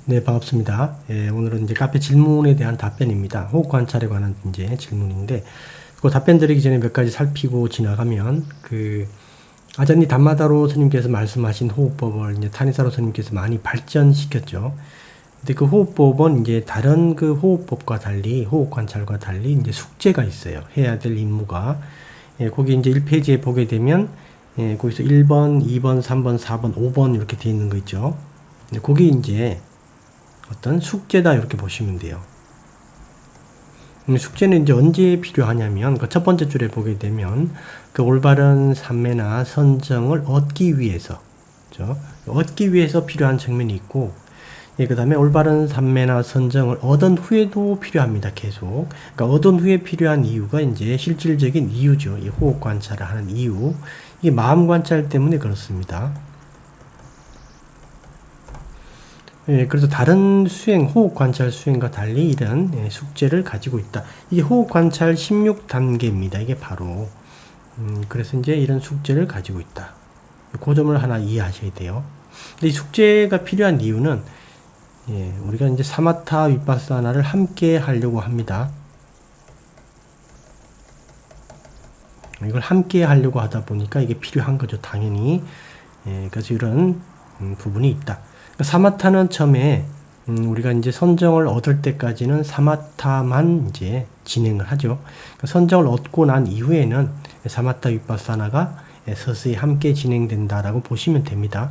네, 반갑습니다. 예, 오늘은 이제 카페 질문에 대한 답변입니다. 호흡 관찰에 관한 이제 질문인데, 그 답변 드리기 전에 몇 가지 살피고 지나가면, 아자니 담마다로 스님께서 말씀하신 호흡법을 이제 타니사로 스님께서 많이 발전시켰죠. 근데 그 호흡법은 이제 다른 그 호흡법과 달리, 호흡 관찰과 달리 이제 숙제가 있어요. 해야 될 임무가. 예, 거기 이제 1페이지에 보게 되면, 예, 거기서 1번, 2번, 3번, 4번, 5번 이렇게 되어 있는 거 있죠. 근데 거기 이제 어떤 숙제다 이렇게 보시면 돼요. 숙제는 이제 언제 필요하냐면 그 첫 번째 줄에 보게 되면 그 올바른 삼매나 선정을 얻기 위해서, 그렇죠? 얻기 위해서 필요한 측면이 있고, 예, 그 다음에 올바른 삼매나 선정을 얻은 후에도 필요합니다. 계속. 그러니까 얻은 후에 필요한 이유가 이제 실질적인 이유죠. 이 호흡 관찰을 하는 이유. 이게 마음 관찰 때문에 그렇습니다. 예, 그래서 다른 수행, 호흡 관찰 수행과 달리 이런 숙제를 가지고 있다. 이게 호흡 관찰 16단계입니다. 이게 바로. 그래서 이제 이런 숙제를 가지고 있다. 그 점을 하나 이해하셔야 돼요. 근데 이 숙제가 필요한 이유는, 예, 우리가 이제 사마타 위파사나를 함께 하려고 합니다. 이걸 함께 하려고 하다 보니까 이게 필요한 거죠. 당연히. 예, 그래서 이런 부분이 있다. 사마타는 처음에 우리가 이제 선정을 얻을 때까지는 사마타만 이제 진행을 하죠. 선정을 얻고 난 이후에는 사마타 위파사나가 서서히 함께 진행된다라고 보시면 됩니다.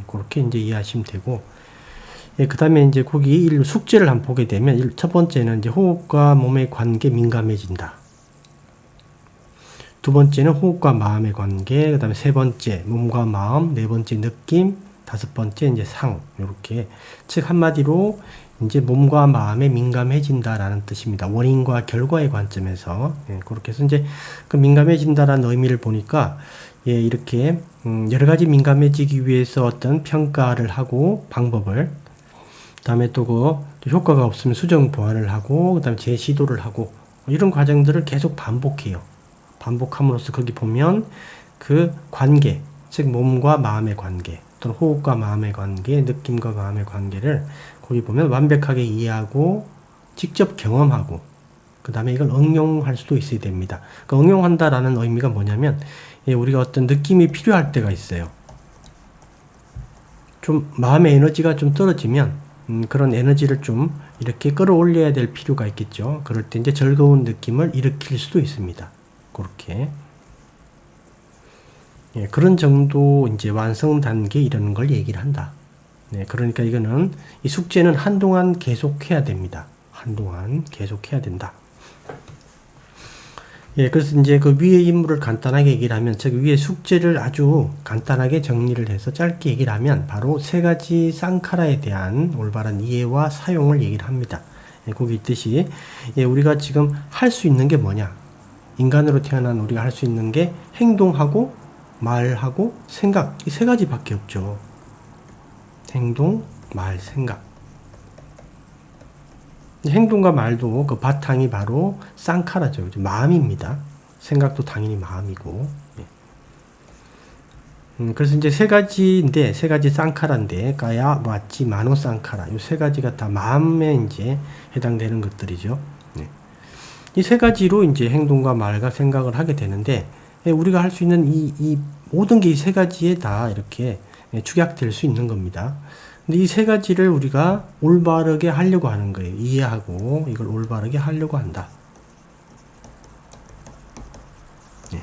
그렇게 이제 이해하시면 되고, 예, 그 다음에 이제 거기 숙제를 한번 보게 되면 첫 번째는 이제 호흡과 몸의 관계 민감해진다. 두 번째는 호흡과 마음의 관계, 그 다음에 세 번째 몸과 마음, 네 번째 느낌, 다섯 번째 이제 상, 이렇게. 즉 한마디로 이제 몸과 마음에 민감해진다라는 뜻입니다. 원인과 결과의 관점에서. 예, 그렇게 해서 이제 그 민감해진다라는 의미를 보니까, 예, 이렇게 여러 가지 민감해지기 위해서 어떤 평가를 하고 방법을, 그다음에 또 그 효과가 없으면 수정 보완을 하고, 그다음에 재시도를 하고, 이런 과정들을 계속 반복해요. 반복함으로써 거기 보면 그 관계, 즉 몸과 마음의 관계, 또는 호흡과 마음의 관계, 느낌과 마음의 관계를 거기 보면 완벽하게 이해하고 직접 경험하고, 그 다음에 이걸 응용할 수도 있어야 됩니다. 그 응용한다라는 의미가 뭐냐면, 예, 우리가 어떤 느낌이 필요할 때가 있어요. 좀 마음의 에너지가 좀 떨어지면 그런 에너지를 좀 이렇게 끌어올려야 될 필요가 있겠죠. 그럴 때 이제 즐거운 느낌을 일으킬 수도 있습니다. 그렇게. 예, 그런 정도 이제 완성 단계 이런 걸 얘기를 한다. 네, 그러니까 이거는 이 숙제는 한동안 계속해야 됩니다. 한동안 계속해야 된다. 예, 그래서 이제 그 위의 임무를 간단하게 얘기를 하면, 즉 위의 숙제를 아주 간단하게 정리를 해서 짧게 얘기를 하면 바로 세 가지 쌍카라에 대한 올바른 이해와 사용을 얘기를 합니다. 예, 거기 있듯이, 예, 우리가 지금 할 수 있는 게 뭐냐? 인간으로 태어난 우리가 할 수 있는 게 행동하고 말하고 생각, 이 세 가지밖에 없죠. 행동, 말, 생각. 행동과 말도 그 바탕이 바로 쌍카라죠. 마음입니다. 생각도 당연히 마음이고. 그래서 이제 세 가지인데, 세 가지 쌍카라인데, 까야, 와치, 마노 쌍카라. 이 세 가지가 다 마음에 이제 해당되는 것들이죠. 이 세 가지로 이제 행동과 말과 생각을 하게 되는데, 우리가 할 수 있는 이 모든 게 이 세 가지에 다 이렇게 축약될 수 있는 겁니다. 근데 이 세 가지를 우리가 올바르게 하려고 하는 거예요. 이해하고 이걸 올바르게 하려고 한다. 예.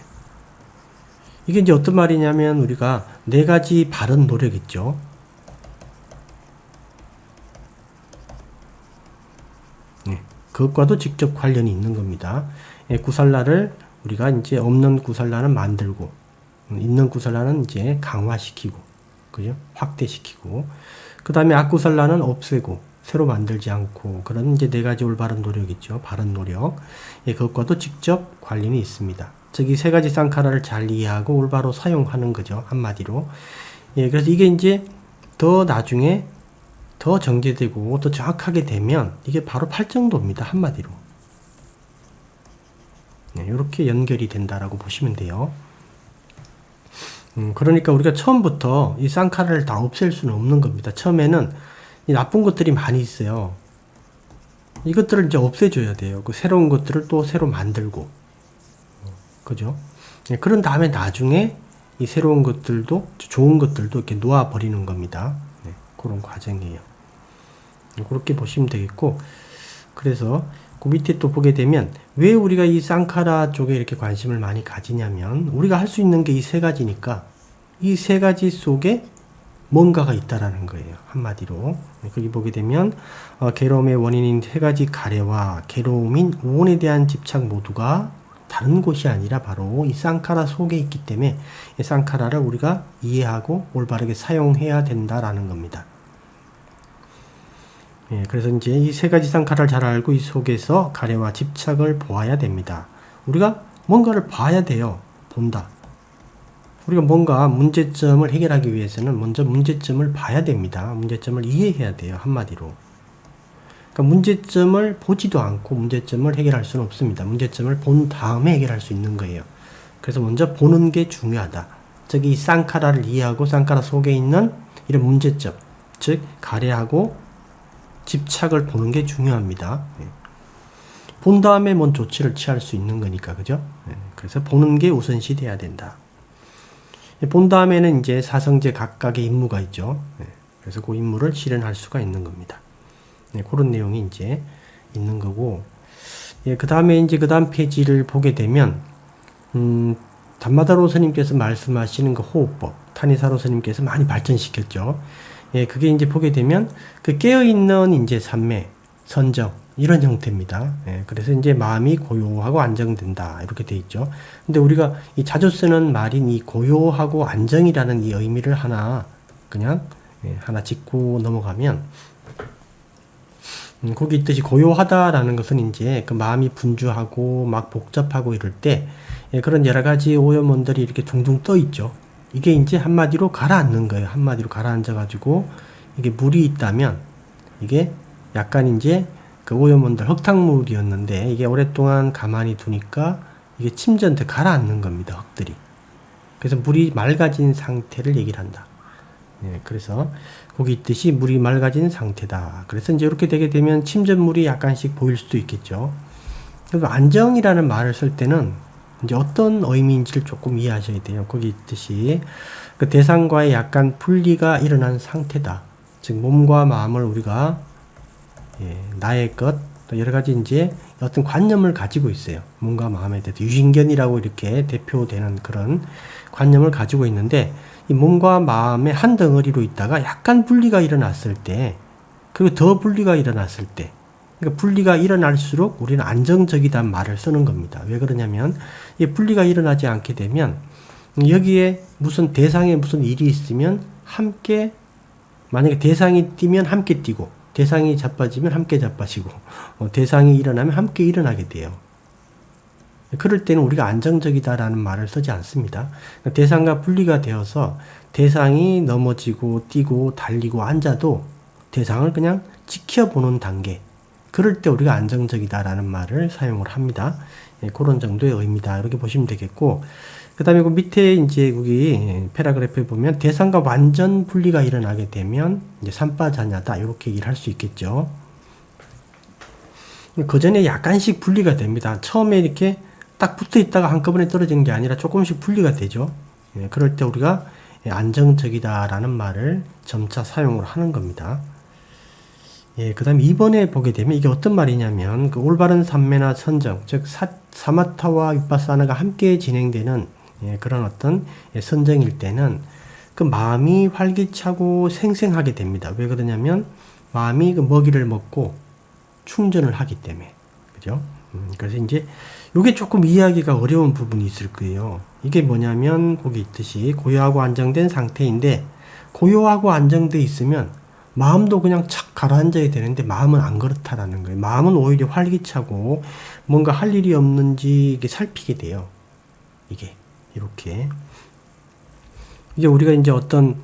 이게 이제 어떤 말이냐면 우리가 네 가지 바른 노력 있죠. 예. 그것과도 직접 관련이 있는 겁니다. 예, 구살라를 우리가 이제 없는 구살라는 만들고, 있는 구살라는 이제 강화시키고, 그죠? 확대시키고, 그 다음에 악구살라는 없애고, 새로 만들지 않고, 그런 이제 네 가지 올바른 노력이죠. 바른 노력. 예, 그것과도 직접 관련이 있습니다. 즉, 이 세 가지 쌍카라를 잘 이해하고 올바로 사용하는 거죠. 한마디로. 예, 그래서 이게 이제 더 나중에 더 정제되고 더 정확하게 되면 이게 바로 팔정도입니다. 한마디로. 네, 이렇게 연결이 된다라고 보시면 돼요. 그러니까 우리가 처음부터 이 쌍카라를 다 없앨 수는 없는 겁니다. 처음에는 이 나쁜 것들이 많이 있어요. 이것들을 이제 없애줘야 돼요. 그 새로운 것들을 또 새로 만들고. 그죠? 예, 그런 다음에 나중에 이 새로운 것들도, 좋은 것들도 이렇게 놓아버리는 겁니다. 네, 그런 과정이에요. 그렇게 보시면 되겠고, 그래서 그 밑에 또 보게 되면 왜 우리가 이 쌍카라 쪽에 이렇게 관심을 많이 가지냐면 우리가 할 수 있는 게 이 세 가지니까 이 세 가지 속에 뭔가가 있다라는 거예요. 한마디로. 거기 보게 되면 괴로움의 원인인 세 가지 가래와 괴로움인 우원에 대한 집착 모두가 다른 곳이 아니라 바로 이 쌍카라 속에 있기 때문에 이 쌍카라를 우리가 이해하고 올바르게 사용해야 된다라는 겁니다. 예, 그래서 이제 이 세 가지 쌍카라를 잘 알고 이 속에서 가래와 집착을 보아야 됩니다. 우리가 뭔가를 봐야 돼요. 본다. 우리가 뭔가 문제점을 해결하기 위해서는 먼저 문제점을 봐야 됩니다. 문제점을 이해해야 돼요. 한마디로. 그러니까 문제점을 보지도 않고 문제점을 해결할 수는 없습니다. 문제점을 본 다음에 해결할 수 있는 거예요. 그래서 먼저 보는 게 중요하다. 즉, 이 쌍카라를 이해하고 쌍카라 속에 있는 이런 문제점, 즉 가래하고 집착을 보는 게 중요합니다. 본 다음에 뭔 조치를 취할 수 있는 거니까, 그죠? 그래서 보는 게 우선시 돼야 된다. 본 다음에는 이제 사성제 각각의 임무가 있죠. 그래서 그 임무를 실현할 수가 있는 겁니다. 그런 내용이 이제 있는 거고, 그 다음에 이제 그 다음 페이지를 보게 되면, 단마다로 스님께서 말씀하시는 그 호흡법, 타니사로 스님께서 많이 발전시켰죠. 그게 이제 보게 되면 그 깨어있는 이제 삼매, 선정, 이런 형태입니다. 그래서 이제 마음이 고요하고 안정된다. 이렇게 돼 있죠. 근데 우리가 이 자주 쓰는 말인 이 고요하고 안정이라는 이 의미를 하나, 그냥, 하나 짚고 넘어가면, 거기 있듯이 고요하다라는 것은 이제 그 마음이 분주하고 막 복잡하고 이럴 때, 그런 여러 가지 오염원들이 이렇게 둥둥 떠 있죠. 이게 이제 한마디로 가라앉는 거예요. 한마디로 가라앉아가지고, 이게 물이 있다면, 이게 약간 이제 그 오염원들 흙탕물이었는데, 이게 오랫동안 가만히 두니까, 이게 침전돼 가라앉는 겁니다. 흙들이. 그래서 물이 맑아진 상태를 얘기를 한다. 그래서 거기 있듯이 물이 맑아진 상태다. 그래서 이제 이렇게 되게 되면 침전물이 약간씩 보일 수도 있겠죠. 그리고 안정이라는 말을 쓸 때는 이제 어떤 의미인지를 조금 이해하셔야 돼요. 거기 있듯이 그 대상과의 약간 분리가 일어난 상태다. 즉 몸과 마음을 우리가 나의 것, 또 여러 가지 이제 어떤 관념을 가지고 있어요. 몸과 마음에 대해서 유신견이라고 이렇게 대표되는 그런 관념을 가지고 있는데, 이 몸과 마음의 한 덩어리로 있다가 약간 분리가 일어났을 때, 그리고 더 분리가 일어났을 때, 그러니까 분리가 일어날수록 우리는 안정적이다는 말을 쓰는 겁니다. 왜 그러냐면, 이 분리가 일어나지 않게 되면, 여기에 무슨 대상에 무슨 일이 있으면 함께, 만약에 대상이 뛰면 함께 뛰고, 대상이 자빠지면 함께 자빠지고, 대상이 일어나면 함께 일어나게 돼요. 그럴 때는 우리가 안정적이다라는 말을 쓰지 않습니다. 대상과 분리가 되어서 대상이 넘어지고 뛰고 달리고 앉아도 대상을 그냥 지켜보는 단계. 그럴 때 우리가 안정적이다라는 말을 사용을 합니다. 그런 정도의 의미다. 이렇게 보시면 되겠고, 그 다음에 그 밑에 이제 여기 패러그래프에 보면 대상과 완전 분리가 일어나게 되면 이제 삼빠자냐다. 이렇게 얘기를 할 수 있겠죠. 그 전에 약간씩 분리가 됩니다. 처음에 이렇게 딱 붙어 있다가 한꺼번에 떨어진 게 아니라 조금씩 분리가 되죠. 그럴 때 우리가 안정적이다라는 말을 점차 사용을 하는 겁니다. 그 다음에 2번에 보게 되면 이게 어떤 말이냐면 그 올바른 삼매나 선정, 즉 사마타와 윗바사나가 함께 진행되는 그런 어떤 선정일 때는 그 마음이 활기차고 생생하게 됩니다. 왜 그러냐면 마음이 그 먹이를 먹고 충전을 하기 때문에. 그죠? 그래서 이제 이게 조금 이해하기가 어려운 부분이 있을 거예요. 이게 뭐냐면 거기 있듯이 고요하고 안정된 상태인데, 고요하고 안정돼 있으면 마음도 그냥 착 가라앉아야 되는데 마음은 안 그렇다라는 거예요. 마음은 오히려 활기차고 뭔가 할 일이 없는지 이게 살피게 돼요. 이게 이렇게. 이게 우리가 이제 어떤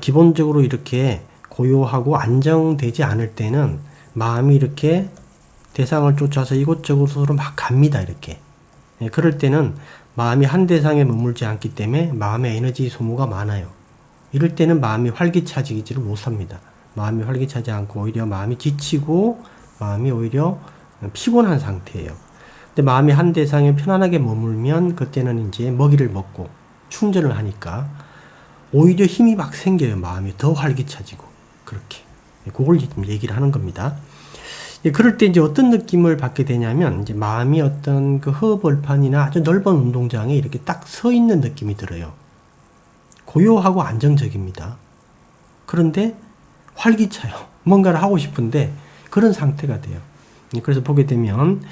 기본적으로 이렇게 고요하고 안정되지 않을 때는 마음이 이렇게 대상을 쫓아서 이곳저곳으로 막 갑니다. 이렇게. 그럴 때는 마음이 한 대상에 머물지 않기 때문에 마음의 에너지 소모가 많아요. 이럴 때는 마음이 활기차지지를 못합니다. 마음이 활기차지 않고 오히려 마음이 지치고 마음이 오히려 피곤한 상태예요. 근데 마음이 한 대상에 편안하게 머물면 그때는 이제 먹이를 먹고 충전을 하니까 오히려 힘이 막 생겨요. 마음이 더 활기차지고 그렇게. 그걸 지금 얘기를 하는 겁니다. 그럴 때 이제 어떤 느낌을 받게 되냐면 이제 마음이 어떤 그 허벌판이나 아주 넓은 운동장에 이렇게 딱 서 있는 느낌이 들어요. 고요하고 안정적입니다. 그런데 활기차요. 뭔가를 하고 싶은데 그런 상태가 돼요. 그래서 보게 되면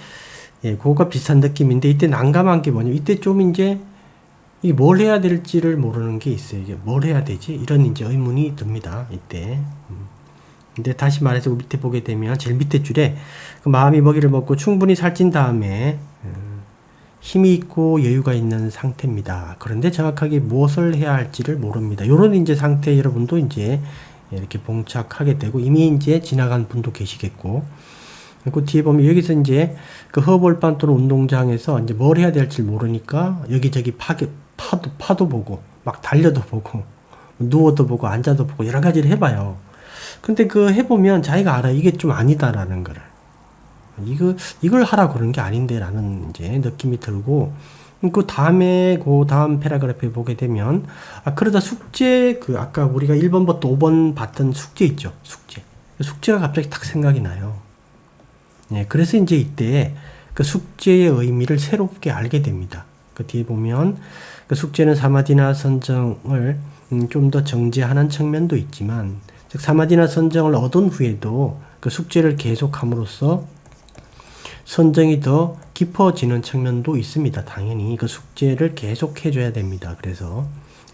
그거가 비슷한 느낌인데 이때 난감한 게 뭐냐면 이때 좀 이제 이게 뭘 해야 될지를 모르는 게 있어요. 이게 뭘 해야 되지? 이런 이제 의문이 듭니다. 이때. 근데 다시 말해서 밑에 보게 되면 제일 밑에 줄에 그 마음이 먹이를 먹고 충분히 살찐 다음에 힘이 있고 여유가 있는 상태입니다. 그런데 정확하게 무엇을 해야 할지를 모릅니다. 요런 이제 상태 여러분도 이제 이렇게 봉착하게 되고 이미 이제 지나간 분도 계시겠고 그 뒤에 보면 여기서 이제 그 허벌판 또는 운동장에서 이제 뭘 해야 될지 모르니까 여기저기 파도 보고 막 달려도 보고 누워도 보고 앉아도 보고 여러 가지를 해봐요. 근데 그 해보면 자기가 알아. 이게 좀 아니다라는 거를. 이걸 하라고 그런 게 아닌데 라는 이제 느낌이 들고, 그 다음 패러그래프에 보게 되면, 그러다 숙제, 아까 우리가 1번부터 5번 봤던 숙제 있죠. 숙제가 갑자기 딱 생각이 나요. 그래서 이제 이때 그 숙제의 의미를 새롭게 알게 됩니다. 그 뒤에 보면, 그 숙제는 사마디나 선정을 좀 더 정제하는 측면도 있지만, 즉 사마디나 선정을 얻은 후에도 그 숙제를 계속함으로써 선정이 더 깊어지는 측면도 있습니다. 당연히 그 숙제를 계속 해줘야 됩니다. 그래서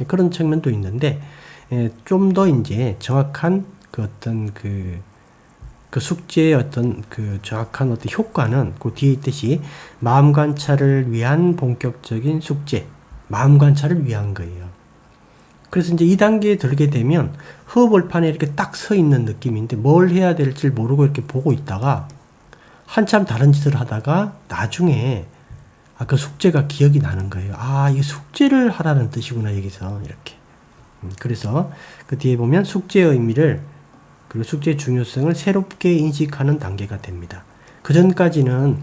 그런 측면도 있는데 좀 더 이제 정확한 그 어떤 그 숙제의 어떤 그 정확한 어떤 효과는 그 뒤에 있듯이 마음 관찰을 위한 본격적인 숙제, 마음 관찰을 위한 거예요. 그래서 이제 2단계에 들게 되면 허벌판에 이렇게 딱 서 있는 느낌인데 뭘 해야 될지 모르고 이렇게 보고 있다가 한참 다른 짓을 하다가 나중에 그 숙제가 기억이 나는 거예요. 이 숙제를 하라는 뜻이구나 여기서 이렇게. 그래서 그 뒤에 보면 숙제의 의미를 그리고 숙제의 중요성을 새롭게 인식하는 단계가 됩니다. 그 전까지는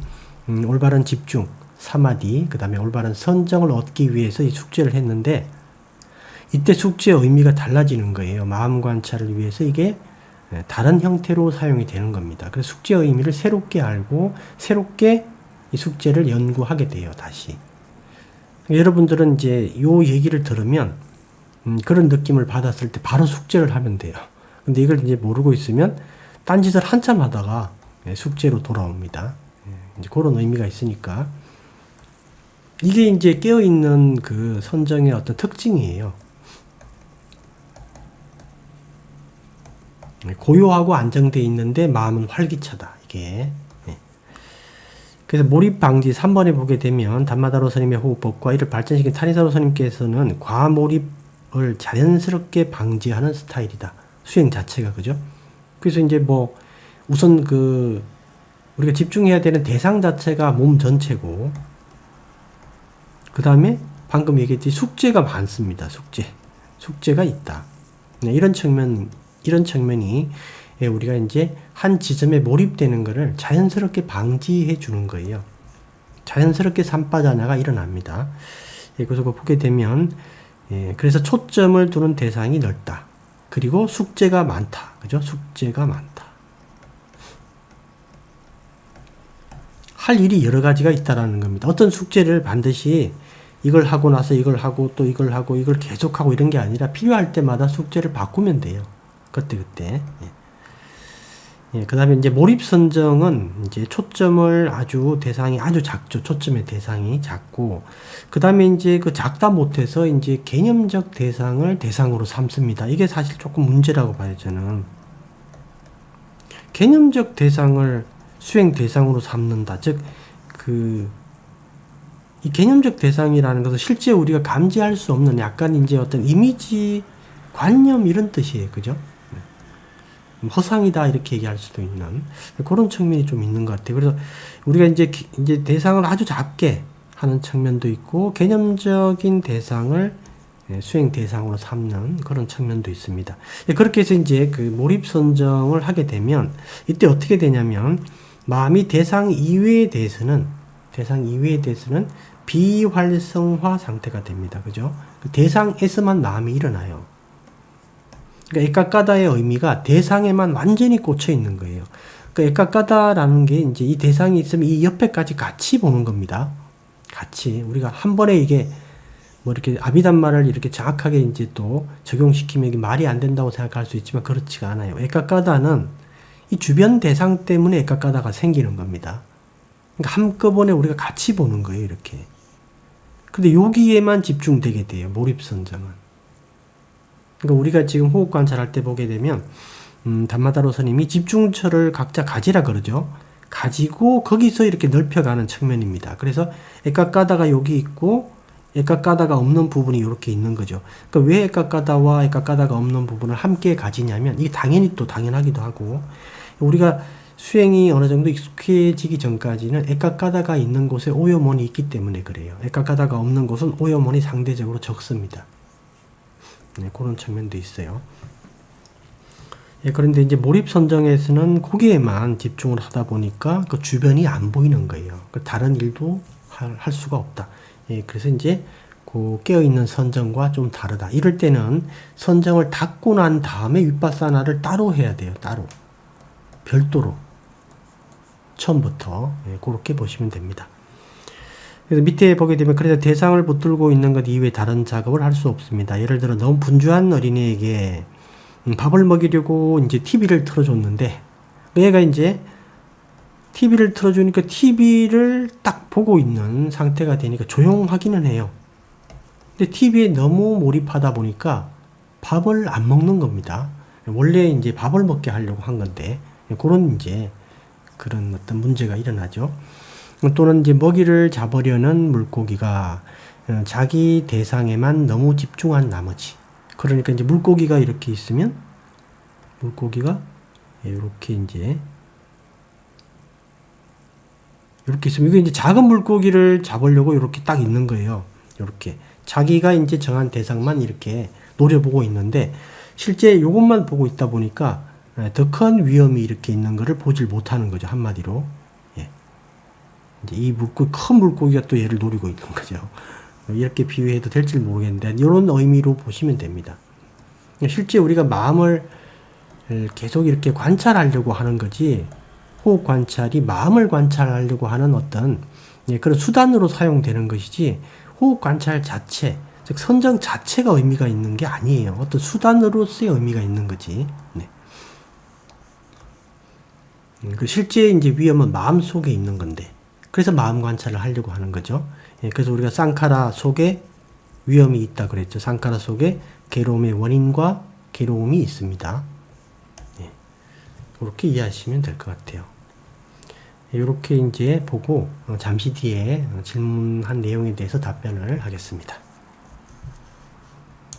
올바른 집중, 사마디, 그 다음에 올바른 선정을 얻기 위해서 이 숙제를 했는데 이때 숙제의 의미가 달라지는 거예요. 마음 관찰을 위해서 이게 다른 형태로 사용이 되는 겁니다. 그래서 숙제의 의미를 새롭게 알고 새롭게 이 숙제를 연구하게 돼요. 다시. 여러분들은 이제 요 얘기를 들으면 그런 느낌을 받았을 때 바로 숙제를 하면 돼요. 근데 이걸 이제 모르고 있으면 딴짓을 한참 하다가 숙제로 돌아옵니다. 이제 그런 의미가 있으니까 이게 이제 깨어있는 그 선정의 어떤 특징이에요. 고요하고 안정되어 있는데 마음은 활기차다. 이게. 그래서 몰입 방지 3번에 보게 되면 단마다로 스님의 호흡법과 이를 발전시킨 타니사로 스님께서는 과몰입을 자연스럽게 방지하는 스타일이다. 수행 자체가 그죠? 그래서 이제 뭐 우선 우리가 집중해야 되는 대상 자체가 몸 전체고 그 다음에 방금 얘기했듯이 숙제가 많습니다. 숙제가 있다. 이런 측면이 우리가 이제 한 지점에 몰입되는 것을 자연스럽게 방지해 주는 거예요. 자연스럽게 산빠져나가 일어납니다. 그래서 보게 되면 그래서 초점을 두는 대상이 넓다. 그리고 숙제가 많다. 그죠? 숙제가 많다. 할 일이 여러 가지가 있다라는 겁니다. 어떤 숙제를 반드시 이걸 하고 나서 이걸 하고 또 이걸 하고 이걸 계속하고 이런 게 아니라 필요할 때마다 숙제를 바꾸면 돼요. 그때. 그 다음에 이제 몰입 선정은 이제 대상이 아주 작죠. 초점의 대상이 작고, 그 다음에 이제 그 작다 못해서 이제 개념적 대상을 대상으로 삼습니다. 이게 사실 조금 문제라고 봐요, 저는. 개념적 대상을 수행 대상으로 삼는다. 즉, 이 개념적 대상이라는 것은 실제 우리가 감지할 수 없는 약간 이제 어떤 이미지, 관념 이런 뜻이에요. 그죠? 허상이다 이렇게 얘기할 수도 있는 그런 측면이 좀 있는 것 같아요. 그래서 우리가 이제 대상을 아주 작게 하는 측면도 있고 개념적인 대상을 수행 대상으로 삼는 그런 측면도 있습니다. 그렇게 해서 이제 그 몰입 선정을 하게 되면 이때 어떻게 되냐면 마음이 대상 이외에 대해서는 비활성화 상태가 됩니다. 그죠? 그 대상에서만 마음이 일어나요. 그러니까 에까까다의 의미가 대상에만 완전히 꽂혀 있는 거예요. 그러니까 에까까다라는 게 이제 이 대상이 있으면 이 옆에까지 같이 보는 겁니다. 같이 우리가 한 번에 이게 뭐 이렇게 아비담말을 이렇게 정확하게 이제 또 적용시키면 이게 말이 안 된다고 생각할 수 있지만 그렇지가 않아요. 에까까다는 이 주변 대상 때문에 에까까다가 생기는 겁니다. 그러니까 한꺼번에 우리가 같이 보는 거예요, 이렇게. 근데 여기에만 집중되게 돼요, 몰입 선정은. 그러니까 우리가 지금 호흡 관찰할 때 보게 되면 담마다로 스님이 집중처를 각자 가지라 그러죠. 가지고 거기서 이렇게 넓혀가는 측면입니다. 그래서 에까까다가 여기 있고 에까까다가 없는 부분이 이렇게 있는 거죠. 그러니까 왜 에까까다와 에까까다가 없는 부분을 함께 가지냐면 이게 당연히 또 당연하기도 하고 우리가 수행이 어느 정도 익숙해지기 전까지는 에까까다가 있는 곳에 오요몬이 있기 때문에 그래요. 에까까다가 없는 곳은 오요몬이 상대적으로 적습니다. 네, 그런 측면도 있어요. 그런데 이제 몰입 선정에서는 거기에만 집중을 하다 보니까 그 주변이 안 보이는 거예요. 그 다른 일도 할 수가 없다. 그래서 이제 그 깨어있는 선정과 좀 다르다. 이럴 때는 선정을 닫고 난 다음에 윗바사나를 따로 해야 돼요. 따로. 별도로. 처음부터. 그렇게 보시면 됩니다. 그래서 밑에 보게 되면 그래서 대상을 붙들고 있는 것 이외에 다른 작업을 할 수 없습니다. 예를 들어 너무 분주한 어린이에게 밥을 먹이려고 이제 TV를 틀어줬는데 얘가 이제 TV를 틀어주니까 TV를 딱 보고 있는 상태가 되니까 조용하기는 해요. 근데 TV에 너무 몰입하다 보니까 밥을 안 먹는 겁니다. 원래 이제 밥을 먹게 하려고 한 건데 그런 이제 그런 어떤 문제가 일어나죠. 또는 이제 먹이를 잡으려는 물고기가 자기 대상에만 너무 집중한 나머지 그러니까 이제 물고기가 이렇게 있으면 물고기가 이렇게 이제 이렇게 있으면 이게 이제 작은 물고기를 잡으려고 이렇게 딱 있는 거예요. 이렇게 자기가 이제 정한 대상만 이렇게 노려보고 있는데 실제 이것만 보고 있다 보니까 더 큰 위험이 이렇게 있는 거를 보질 못하는 거죠. 한마디로. 이제 이 큰 물고기가 또 얘를 노리고 있는 거죠. 이렇게 비유해도 될지 모르겠는데 이런 의미로 보시면 됩니다. 실제 우리가 마음을 계속 이렇게 관찰하려고 하는 거지 호흡 관찰이 마음을 관찰하려고 하는 어떤 그런 수단으로 사용되는 것이지 호흡 관찰 자체 즉 선정 자체가 의미가 있는 게 아니에요. 어떤 수단으로서의 의미가 있는 거지. 네. 실제 이제 위험은 마음 속에 있는 건데 그래서 마음 관찰을 하려고 하는 거죠. 그래서 우리가 쌍카라 속에 위험이 있다 그랬죠. 쌍카라 속에 괴로움의 원인과 괴로움이 있습니다. 그렇게 이해하시면 될 것 같아요. 이렇게 이제 보고 잠시 뒤에 질문한 내용에 대해서 답변을 하겠습니다.